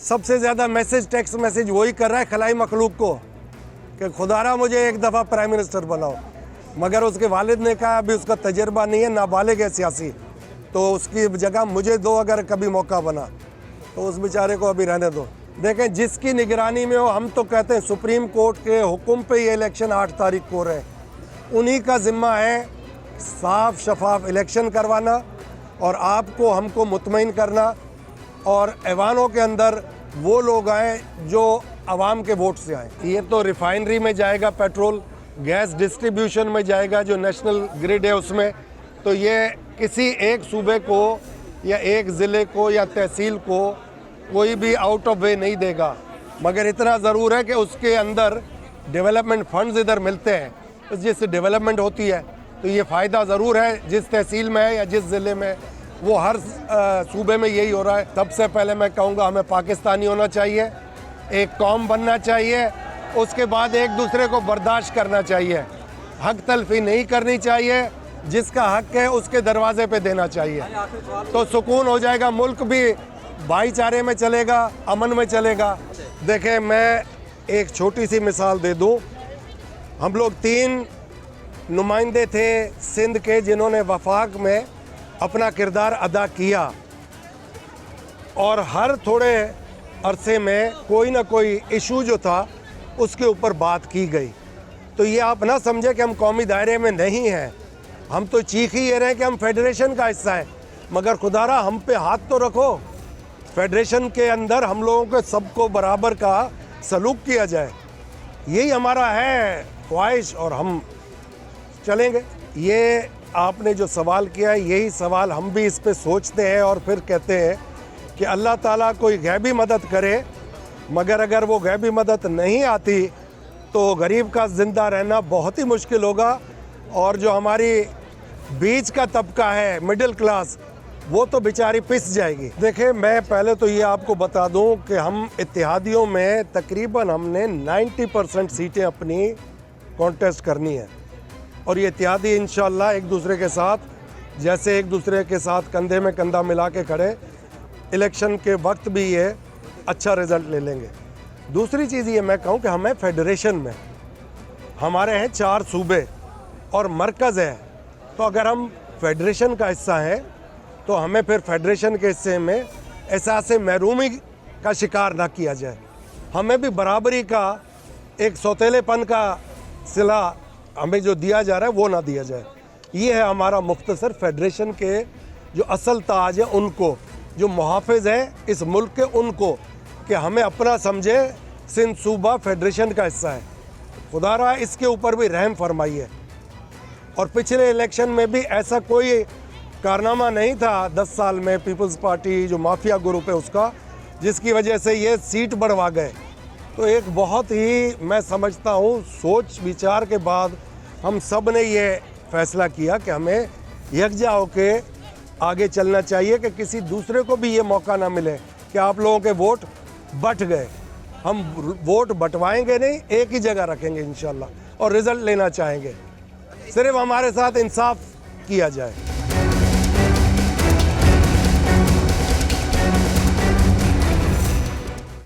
सबसे ज़्यादा message, text message वही कर रहा है खलाई मखलूक को कि खुदारा मुझे एक दफ़ा प्राइम मिनिस्टर बनाओ, मगर उसके वालिद ने कहा अभी उसका तजर्बा नहीं है, नाबालिग है सियासी, तो उसकी जगह मुझे दो, अगर कभी मौका बना तो उस बेचारे को अभी रहने दो। देखें, जिसकी निगरानी में हो, हम तो कहते हैं सुप्रीम कोर्ट के हुक्म पे ये इलेक्शन 8 तारीख को रहे, उन्हीं का ज़िम्मा है साफ शफाफ इलेक्शन करवाना और आपको हमको मुतमईन करना, और ऐवानों के अंदर वो लोग आए जो आवाम के वोट से आए। ये तो रिफाइनरी में जाएगा पेट्रोल, गैस डिस्ट्रीब्यूशन में जाएगा जो नेशनल ग्रिड है उसमें, तो ये किसी एक सूबे को या एक ज़िले को या तहसील को कोई भी आउट ऑफ वे नहीं देगा। मगर इतना ज़रूर है कि उसके अंदर डेवलपमेंट फंड्स इधर मिलते हैं, तो जिससे डेवलपमेंट होती है तो ये फ़ायदा ज़रूर है, जिस तहसील में है या जिस ज़िले में, वो हर सूबे में यही हो रहा है। सबसे पहले मैं कहूँगा हमें पाकिस्तानी होना चाहिए, एक कौम बनना चाहिए, उसके बाद एक दूसरे को बर्दाश्त करना चाहिए, हक तलफी नहीं करनी चाहिए, जिसका हक है उसके दरवाजे पे देना चाहिए, तो सुकून हो जाएगा, मुल्क भी भाईचारे में चलेगा, अमन में चलेगा। देखें, मैं एक छोटी सी मिसाल दे दूं, हम लोग 3 नुमाइंदे थे सिंध के जिन्होंने वफाक में अपना किरदार अदा किया, और हर थोड़े अरसे में कोई ना कोई इशू जो था उसके ऊपर बात की गई। तो ये आप ना समझे कि हम कौमी दायरे में नहीं हैं, हम तो चीख ही ये रहे हैं कि हम फेडरेशन का हिस्सा हैं, मगर खुदारा हम पे हाथ तो रखो, फेडरेशन के अंदर हम लोगों के सबको बराबर का सलूक किया जाए, यही हमारा है ख्वाहिश, और हम चलेंगे। ये आपने जो सवाल किया है, यही सवाल हम भी इस पे सोचते हैं और फिर कहते हैं कि अल्लाह ताला कोई गैबी मदद करे, मगर अगर वो गैबी मदद नहीं आती तो गरीब का ज़िंदा रहना बहुत ही मुश्किल होगा, और जो हमारी बीच का तबका है, मिडिल क्लास, वो तो बेचारी पिस जाएगी। देखिए, मैं पहले तो ये आपको बता दूं कि हम इत्तेहादियों में तकरीबन हमने 90% सीटें अपनी कॉन्टेस्ट करनी है, और ये इत्तेहादी इंशाल्लाह एक दूसरे के साथ, जैसे एक दूसरे के साथ कंधे में कंधा मिला के खड़े, इलेक्शन के वक्त भी ये अच्छा रिज़ल्ट ले लेंगे। दूसरी चीज़ ये मैं कहूँ कि हमें फेडरेशन में हमारे हैं 4 सूबे और मरकज़ है, तो अगर हम फेडरेशन का हिस्सा हैं तो हमें फिर फेडरेशन के हिस्से में एहसास महरूमी का शिकार ना किया जाए, हमें भी बराबरी का एक सौतेलेपन का सिला हमें जो दिया जा रहा है वो ना दिया जाए। ये है हमारा मुख्तसर फेडरेशन के जो असल ताज है उनको, जो मुहाफ़िज़ हैं इस मुल्क के उनको, कि हमें अपना समझे, सिंध सूबा फेडरेशन का हिस्सा है, खुदारा इसके ऊपर भी रहम फरमाइए। और पिछले इलेक्शन में भी ऐसा कोई कारनामा नहीं था 10 साल में पीपल्स पार्टी जो माफिया ग्रुप है उसका, जिसकी वजह से ये सीट बढ़वा गए। तो एक बहुत ही मैं समझता हूँ सोच विचार के बाद हम सब ने ये फैसला किया कि हमें यकजा होके आगे चलना चाहिए, कि किसी दूसरे को भी ये मौका ना मिले कि आप लोगों के वोट बट गए। हम वोट बंटवाएंगे नहीं, एक ही जगह रखेंगे इंशाल्लाह, और रिज़ल्ट लेना चाहेंगे, सिर्फ हमारे साथ इंसाफ किया जाए।